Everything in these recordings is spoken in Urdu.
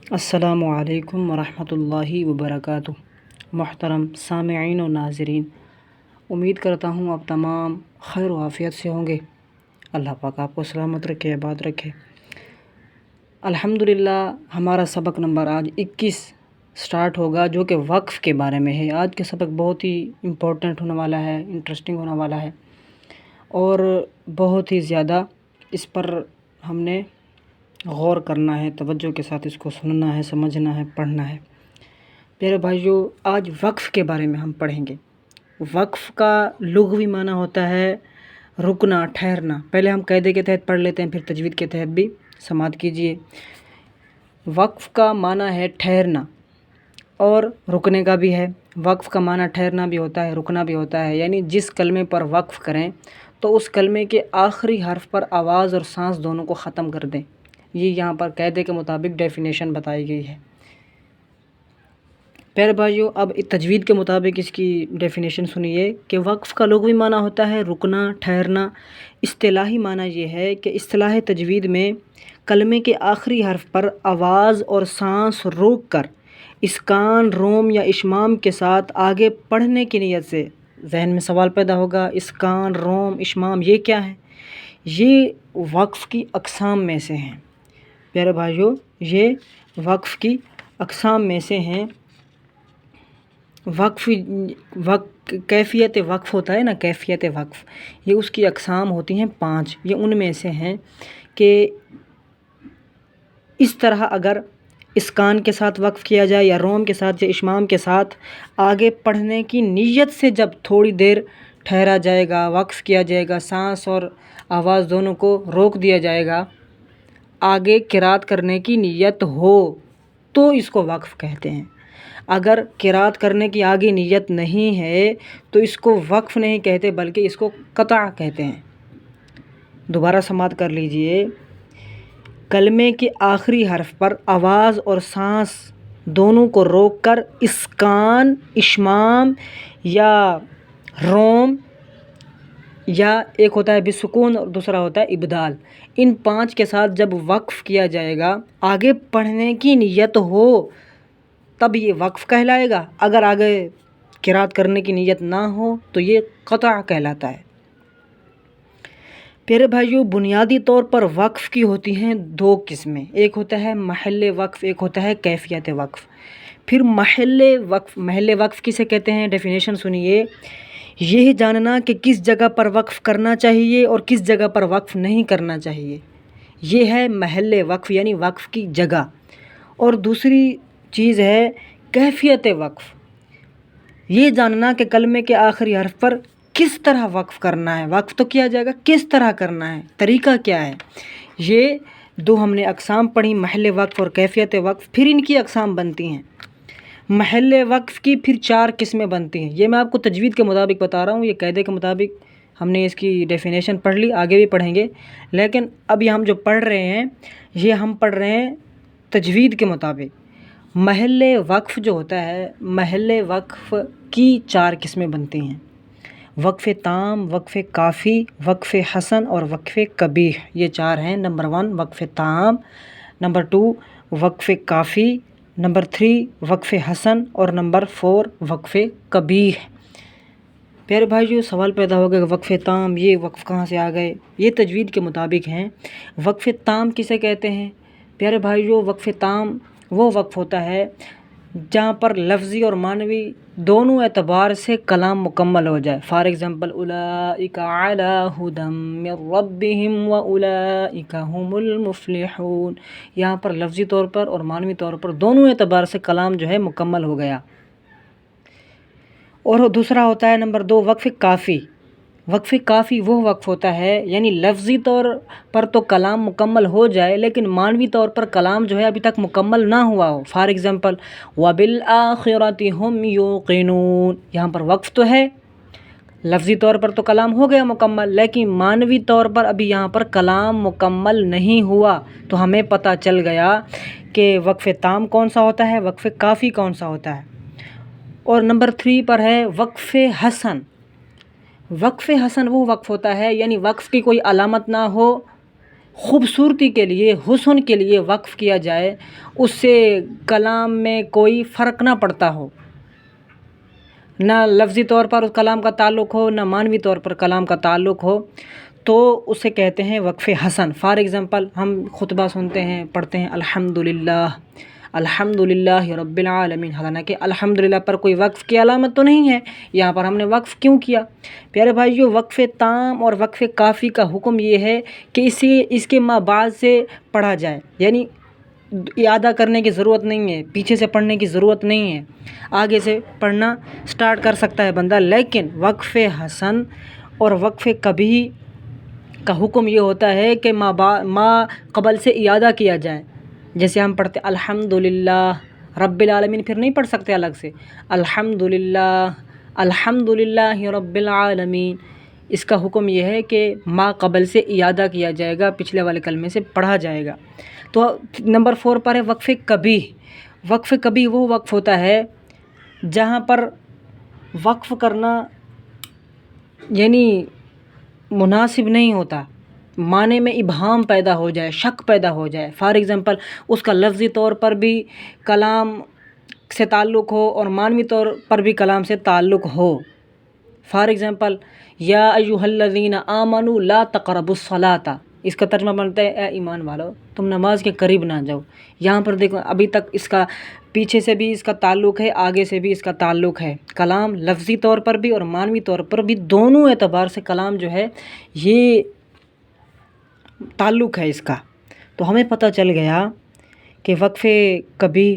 السلام علیکم ورحمۃ اللہ وبرکاتہ۔ محترم سامعین و ناظرین، امید کرتا ہوں آپ تمام خیر و عافیت سے ہوں گے۔ اللہ پاک آپ کو سلامت رکھے، آباد رکھے۔ الحمدللہ ہمارا سبق نمبر آج 21 سٹارٹ ہوگا، جو کہ وقف کے بارے میں ہے۔ آج کا سبق بہت ہی امپورٹنٹ ہونے والا ہے، انٹرسٹنگ ہونے والا ہے، اور بہت ہی زیادہ اس پر ہم نے غور کرنا ہے، توجہ کے ساتھ اس کو سننا ہے، سمجھنا ہے، پڑھنا ہے۔ پیارے بھائیو، آج وقف کے بارے میں ہم پڑھیں گے۔ وقف کا لغوی معنی ہوتا ہے رکنا، ٹھہرنا۔ پہلے ہم قاعدے کے تحت پڑھ لیتے ہیں، پھر تجوید کے تحت بھی سماعت کیجیے۔ وقف کا معنی ہے ٹھہرنا، اور رکنے کا بھی ہے۔ وقف کا معنی ٹھہرنا بھی ہوتا ہے، رکنا بھی ہوتا ہے، یعنی جس کلمے پر وقف کریں تو اس کلمے کے آخری حرف پر آواز اور سانس دونوں کو ختم کر دیں۔ یہ یہاں پر قاعدے کے مطابق ڈیفینیشن بتائی گئی ہے۔ پیارے بھائیو، اب تجوید کے مطابق اس کی ڈیفینیشن سنیے کہ وقف کا لغوی معنی ہوتا ہے رکنا، ٹھہرنا۔ اصطلاحی معنی یہ ہے کہ اصطلاح تجوید میں کلمے کے آخری حرف پر آواز اور سانس روک کر اسکان، روم یا اشمام کے ساتھ آگے پڑھنے کی نیت سے۔ ذہن میں سوال پیدا ہوگا، اسکان، روم، اشمام یہ کیا ہے؟ یہ وقف کی اقسام میں سے ہیں۔ پیارے بھائیو، یہ وقف کی اقسام میں سے ہیں۔ کیفیت وقف ہوتا ہے نا، کیفیت وقف، یہ اس کی اقسام ہوتی ہیں 5۔ یہ ان میں سے ہیں کہ اس طرح اگر اسکان کے ساتھ وقف کیا جائے یا روم کے ساتھ یا اشمام کے ساتھ آگے پڑھنے کی نیت سے جب تھوڑی دیر ٹھہرا جائے گا، وقف کیا جائے گا، سانس اور آواز دونوں کو روک دیا جائے گا، آگے قرات کرنے کی نیت ہو تو اس کو وقف کہتے ہیں۔ اگر قرات کرنے کی آگے نیت نہیں ہے تو اس کو وقف نہیں کہتے، بلکہ اس کو قطع کہتے ہیں۔ دوبارہ سماعت کر لیجئے۔ کلمے کے آخری حرف پر آواز اور سانس دونوں کو روک کر اسکان، اشمام یا روم، یا ایک ہوتا ہے بسکون اور دوسرا ہوتا ہے ابدال، ان 5 کے ساتھ جب وقف کیا جائے گا، آگے پڑھنے کی نیت ہو تب یہ وقف کہلائے گا۔ اگر آگے قرات کرنے کی نیت نہ ہو تو یہ قطع کہلاتا ہے۔ پیارے بھائیو، بنیادی طور پر وقف کی ہوتی ہیں 2 قسمیں، ایک ہوتا ہے محل وقف، ایک ہوتا ہے کیفیت وقف۔ پھر محل وقف کسے کہتے ہیں؟ ڈیفینیشن سنیے۔ یہ جاننا کہ کس جگہ پر وقف کرنا چاہیے اور کس جگہ پر وقف نہیں کرنا چاہیے، یہ ہے محل وقف، یعنی وقف کی جگہ۔ اور دوسری چیز ہے کیفیت وقف، یہ جاننا کہ کلمے کے آخری حرف پر کس طرح وقف کرنا ہے۔ وقف تو کیا جائے گا، کس طرح کرنا ہے، طریقہ کیا ہے۔ یہ 2 ہم نے اقسام پڑھی، محل وقف اور کیفیت وقف۔ پھر ان کی اقسام بنتی ہیں۔ محل وقف کی پھر 4 قسمیں بنتی ہیں۔ یہ میں آپ کو تجوید کے مطابق بتا رہا ہوں، یہ قاعدے کے مطابق ہم نے اس کی ڈیفینیشن پڑھ لی، آگے بھی پڑھیں گے، لیکن ابھی ہم جو پڑھ رہے ہیں یہ ہم پڑھ رہے ہیں تجوید کے مطابق۔ محل وقف جو ہوتا ہے، محل وقف کی 4 قسمیں بنتی ہیں: وقف تام، وقف کافی، وقف حسن اور وقف قبیح۔ یہ 4 ہیں۔ نمبر 1 وقف تام، نمبر 2 وقف کافی، نمبر 3 وقف حسن اور نمبر 4 وقف قبیح۔ پیارے بھائیو، سوال پیدا ہوگا کہ وقف تام، یہ وقف کہاں سے آ گئے؟ یہ تجوید کے مطابق ہیں۔ وقف تام کسے کہتے ہیں؟ پیارے بھائیو، وقف تام وہ وقف ہوتا ہے جہاں پر لفظی اور معنوی دونوں اعتبار سے کلام مکمل ہو جائے۔ فار ایگزامپل، اولئک علی ھدی من ربہم واولئک ھم المفلحون۔ یہاں پر لفظی طور پر اور معنوی طور پر دونوں اعتبار سے کلام جو ہے مکمل ہو گیا۔ اور دوسرا ہوتا ہے نمبر 2 وقف کافی۔ وقف کافی وہ وقف ہوتا ہے، یعنی لفظی طور پر تو کلام مکمل ہو جائے لیکن معنوی طور پر کلام جو ہے ابھی تک مکمل نہ ہوا ہو۔ فار ایگزامپل، وَبِالْآخِرَةِ هُمْ يُوقِنُونَ۔ یہاں پر وقف تو ہے، لفظی طور پر تو کلام ہو گیا مکمل، لیکن معنوی طور پر ابھی یہاں پر کلام مکمل نہیں ہوا، تو ہمیں پتہ چل گیا کہ وقف تام کون سا ہوتا ہے، وقف کافی کون سا ہوتا ہے۔ اور نمبر 3 پر ہے وقف حسن۔ وقف حسن وہ وقف ہوتا ہے، یعنی وقف کی کوئی علامت نہ ہو، خوبصورتی کے لیے، حسن کے لیے وقف کیا جائے، اس سے کلام میں کوئی فرق نہ پڑتا ہو، نہ لفظی طور پر اس کلام کا تعلق ہو، نہ معنوی طور پر کلام کا تعلق ہو، تو اسے کہتے ہیں وقف حسن۔ فار ایگزامپل ہم خطبہ سنتے ہیں، پڑھتے ہیں الحمدللہ الحمدللہ رب العالمین، حالانکہ الحمدللہ پر کوئی وقف کی علامت تو نہیں ہے، یہاں پر ہم نے وقف کیوں کیا؟ پیارے بھائیو، وقف تام اور وقف کافی کا حکم یہ ہے کہ اس کے ما بعد سے پڑھا جائے، یعنی اعادہ کرنے کی ضرورت نہیں ہے، پیچھے سے پڑھنے کی ضرورت نہیں ہے، آگے سے پڑھنا سٹارٹ کر سکتا ہے بندہ۔ لیکن وقف حسن اور وقف کبھی کا حکم یہ ہوتا ہے کہ ما قبل سے اعادہ کیا جائے، جیسے ہم پڑھتے الحمدللہ رب العالمین، پھر نہیں پڑھ سکتے الگ سے الحمدللہ الحمدللہ رب العالمین، اس کا حکم یہ ہے کہ ما قبل سے اعادہ کیا جائے گا، پچھلے والے کلمے سے پڑھا جائے گا۔ تو نمبر 4 پر ہے وقف کبھی۔ وقف کبھی وہ وقف ہوتا ہے جہاں پر وقف کرنا یعنی مناسب نہیں ہوتا، معنی میں ابہام پیدا ہو جائے، شک پیدا ہو جائے۔ فار ایگزامپل اس کا لفظی طور پر بھی کلام سے تعلق ہو اور معنوی طور پر بھی کلام سے تعلق ہو۔ فار ایگزامپل یا ایھا الذین آمنوا لا تقربوا الصلاۃ، اس کا ترجمہ بنتا ہے اے ایمان والو تم نماز کے قریب نہ جاؤ۔ یہاں پر دیکھو ابھی تک اس کا پیچھے سے بھی اس کا تعلق ہے، آگے سے بھی اس کا تعلق ہے، کلام لفظی طور پر بھی اور معنوی طور پر بھی، دونوں اعتبار سے کلام جو ہے یہ تعلق ہے اس کا۔ تو ہمیں پتہ چل گیا کہ وقف کبھی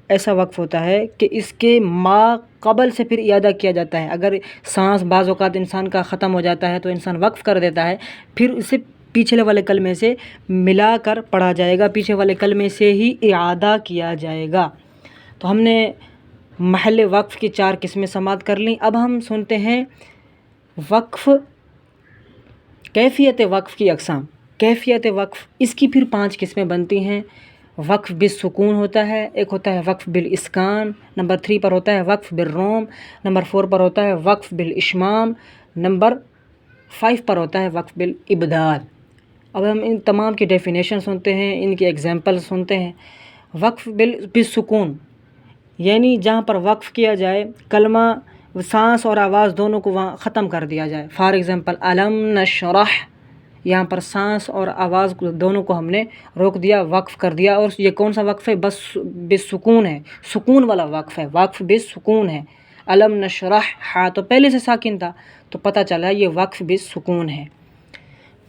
ایسا وقف ہوتا ہے کہ اس کے ما قبل سے پھر اعادہ کیا جاتا ہے۔ اگر سانس بعض اوقات انسان کا ختم ہو جاتا ہے تو انسان وقف کر دیتا ہے، پھر اسے پیچھے والے کلمے سے ملا کر پڑھا جائے گا، پیچھے والے کلمے سے ہی اعادہ کیا جائے گا۔ تو ہم نے محل وقف کی 4 قسمیں سماعت کر لیں۔ اب ہم سنتے ہیں وقف، کیفیت وقف کی اقسام۔ کیفیت وقف، اس کی پھر 5 قسمیں بنتی ہیں۔ وقف بالسکون ہوتا ہے، ایک ہوتا ہے وقف بالاسکان، نمبر 3 پر ہوتا ہے وقف بالروم، نمبر 4 پر ہوتا ہے وقف بالاشمام، نمبر 5 پر ہوتا ہے وقف بالابدال۔ اب ہم ان تمام کی ڈیفینیشن سنتے ہیں، ان کی ایگزامپل سنتے ہیں۔ وقف بالسکون یعنی جہاں پر وقف کیا جائے، کلمہ سانس اور آواز دونوں کو وہاں ختم کر دیا جائے۔ فار ایگزامپل علم نشرح، یہاں پر سانس اور آواز دونوں کو ہم نے روک دیا، وقف کر دیا، اور یہ کون سا وقف ہے؟ بس بالسکون ہے، سکون والا وقف ہے، وقف بالسکون ہے۔ علم نشرح، ہا تو پہلے سے ساکن تھا تو پتہ چلا یہ وقف بالسکون ہے۔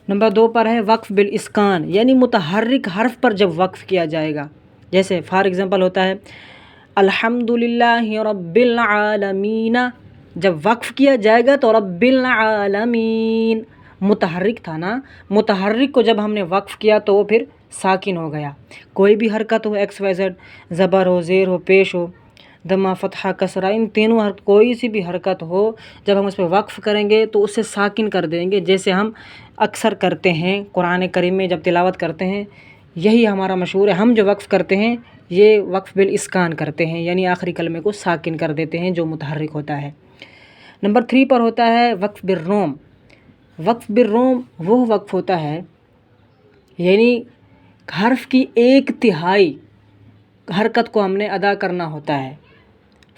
نمبر 2 پر ہے وقف بالاسکان، یعنی متحرک حرف پر جب وقف کیا جائے گا، جیسے فار ایگزامپل ہوتا ہے الحمدللہ رب العالمین، جب وقف کیا جائے گا تو رب العالمین متحرک تھا نا، متحرک کو جب ہم نے وقف کیا تو وہ پھر ساکن ہو گیا۔ کوئی بھی حرکت ہو، ایکس وائی زیڈ، زبر ہو، زیر ہو، پیش ہو، دمہ، فتحہ، کسرہ، ان تینوں کوئی سی بھی حرکت ہو، جب ہم اس پہ وقف کریں گے تو اسے ساکن کر دیں گے، جیسے ہم اکثر کرتے ہیں قرآن کریم میں جب تلاوت کرتے ہیں، یہی ہمارا مشہور ہے۔ ہم جو وقف کرتے ہیں یہ وقف بالاسکان کرتے ہیں، یعنی آخری کلمے کو ساکن کر دیتے ہیں جو متحرک ہوتا ہے۔ نمبر 3 پر ہوتا ہے وقف بالروم۔ وقف بالروم وہ وقف ہوتا ہے یعنی حرف کی 1/3 حرکت کو ہم نے ادا کرنا ہوتا ہے۔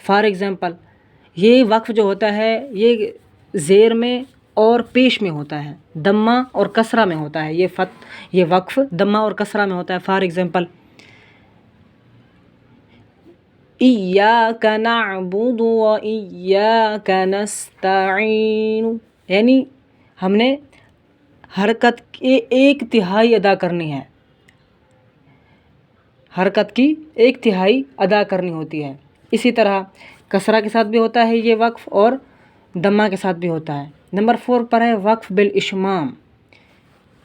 فار ایگزامپل یہ وقف جو ہوتا ہے یہ زیر میں اور پیش میں ہوتا ہے، دمہ اور کسرہ میں ہوتا ہے، یہ وقف دمہ اور کسرہ میں ہوتا ہے۔ فار ایگزامپل ایاک نعبد و ایاک نستعین، یعنی ہم نے حرکت کی 1/3 ادا کرنی ہے، حرکت کی 1/3 ادا کرنی ہوتی ہے۔ اسی طرح کسرہ کے ساتھ بھی ہوتا ہے یہ وقف اور دمہ کے ساتھ بھی ہوتا ہے۔ نمبر 4 پر ہے وقف بالاشمام۔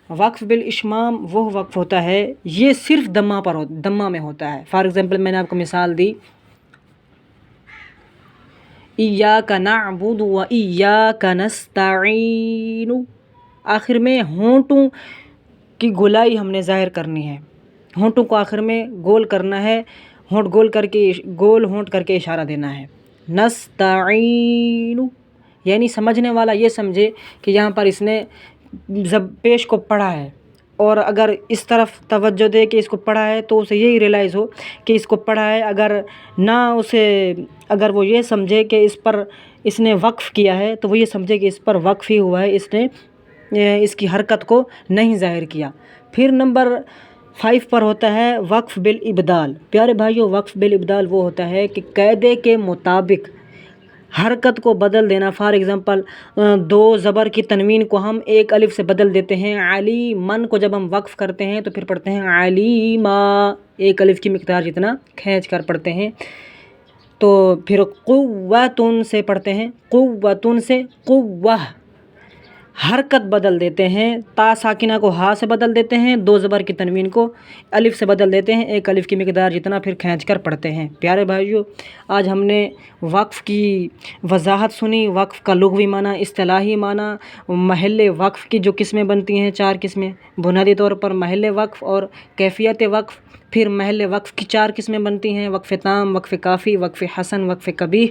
وقف بالاشمام وہ وقف ہوتا ہے، یہ صرف دمہ میں ہوتا ہے۔ فار ایگزامپل میں نے آپ کو مثال دی ایاک نعبد و ایاک نستعین، آخر میں ہونٹوں کی گولائی ہم نے ظاہر کرنی ہے، ہونٹوں کو آخر میں گول کرنا ہے، ہونٹ گول ہونٹ کر کے اشارہ دینا ہے۔ نستعین یعنی سمجھنے والا یہ سمجھے کہ یہاں پر اس نے پیش کو پڑھا ہے، اور اگر اس طرف توجہ دے کہ اس کو پڑھا ہے تو اسے یہی ریلائز ہو کہ اس کو پڑھا ہے، اگر وہ یہ سمجھے کہ اس نے وقف کیا ہے تو وہ یہ سمجھے کہ اس پر وقف ہی ہوا ہے، اس نے اس کی حرکت کو نہیں ظاہر کیا۔ پھر نمبر 5 پر ہوتا ہے وقف بالابدال۔ پیارے بھائیو، وقف بالابدال وہ ہوتا ہے کہ قاعدے کے مطابق حرکت کو بدل دینا۔ فار ایگزامپل 2 زبر کی تنوین کو ہم 1 الف سے بدل دیتے ہیں۔ علیمن کو جب ہم وقف کرتے ہیں تو پھر پڑھتے ہیں علیما، 1 الف کی مقدار جتنا کھینچ کر پڑھتے ہیں۔ تو پھر قوتن سے پڑھتے ہیں، قوتن سے قوہ، حرکت بدل دیتے ہیں۔ تا ساکنہ کو ہا سے بدل دیتے ہیں، 2 زبر کی تنوین کو الف سے بدل دیتے ہیں، 1 الف کی مقدار جتنا پھر کھینچ کر پڑھتے ہیں۔ پیارے بھائیو، آج ہم نے وقف کی وضاحت سنی، وقف کا لغوی معنی، اصطلاحی معنی، محل وقف کی جو قسمیں بنتی ہیں 4 قسمیں، بنیادی طور پر محل وقف اور کیفیت وقف۔ پھر محل وقف کی 4 قسمیں بنتی ہیں، وقف تام، وقف کافی، وقف حسن، وقف قبیح،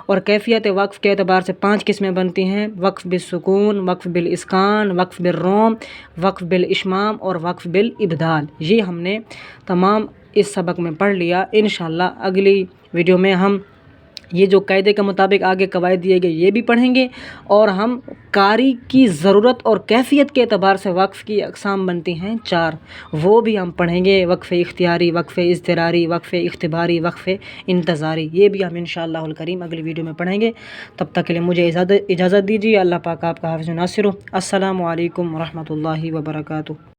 اور کیفیت وقف کے اعتبار سے 5 قسمیں بنتی ہیں، وقف بالسکون، وقف بالاسکان، وقف بالروم، وقف بالاشمام اور وقف بالابدال۔ یہ ہم نے تمام اس سبق میں پڑھ لیا۔ انشاءاللہ اگلی ویڈیو میں ہم یہ جو قاعدے کے مطابق آگے قواعد دیے گئے یہ بھی پڑھیں گے، اور ہم قاری کی ضرورت اور کیفیت کے اعتبار سے وقف کی اقسام بنتی ہیں 4، وہ بھی ہم پڑھیں گے، وقف اختیاری، وقف اضطراری، وقف اختباری، وقف انتظاری، یہ بھی ہم انشاءاللہ الکریم اگلی ویڈیو میں پڑھیں گے۔ تب تک کے لیے مجھے اجازت دیجیے۔ اللہ پاک آپ کا حافظ و ناصر ہو۔ السلام علیکم ورحمۃ اللہ وبرکاتہ۔